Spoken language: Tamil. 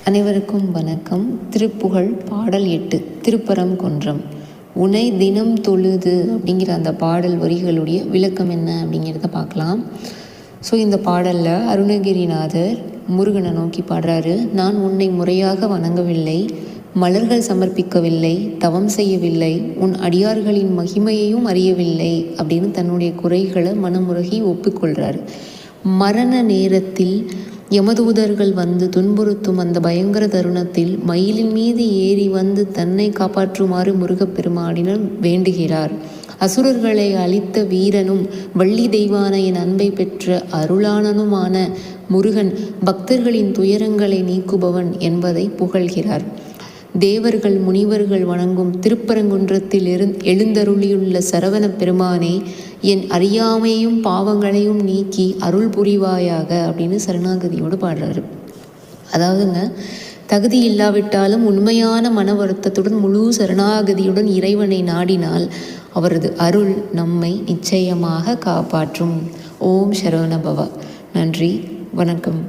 அனைவருக்கும் வணக்கம். திருப்புகழ் பாடல் 8 திருப்பரங்குன்றம். உனை தினம் தொழுது அப்படிங்கிற அந்த பாடல் வரிகளுடைய விளக்கம் என்ன அப்படிங்கிறத பார்க்கலாம். ஸோ இந்த பாடலில் அருணகிரிநாதர் முருகனை நோக்கி பாடுறாரு. நான் உன்னை முறையாக வணங்கவில்லை, மலர்கள் சமர்ப்பிக்கவில்லை, தவம் செய்யவில்லை, உன் அடியார்களின் மகிமையையும் அறியவில்லை அப்படின்னு தன்னுடைய குறைகளை மனமுருகி ஒப்புக்கொள்கிறாரு. மரண நேரத்தில் யமதூதர்கள் வந்து துன்புறுத்தும் அந்த பயங்கர தருணத்தில் மயிலின் மீது ஏறி வந்து தன்னை காப்பாற்றுமாறு முருகப்பெருமானிடம் வேண்டுகிறார். அசுரர்களை அழித்த வீரனும் வள்ளி தெய்வானையின் அன்பை பெற்ற அருளானனுமான முருகன் பக்தர்களின் துயரங்களை நீக்குபவன் என்பதை புகழ்கிறார். தேவர்கள் முனிவர்கள் வணங்கும் திருப்பரங்குன்றத்தில் எழுந்தருளியுள்ள சரவண பெருமானே, என் அறியாமையும் பாவங்களையும் நீக்கி அருள் புரிவாயாக அப்படின்னு சரணாகதியோடு பாடுறாரு. அதாவதுங்க, தகுதி இல்லாவிட்டாலும் உண்மையான மன வருத்தத்துடன் முழு சரணாகதியுடன் இறைவனை நாடினால் அவரது அருள் நம்மை நிச்சயமாக காப்பாற்றும். ஓம் சரவண பவ. நன்றி, வணக்கம்.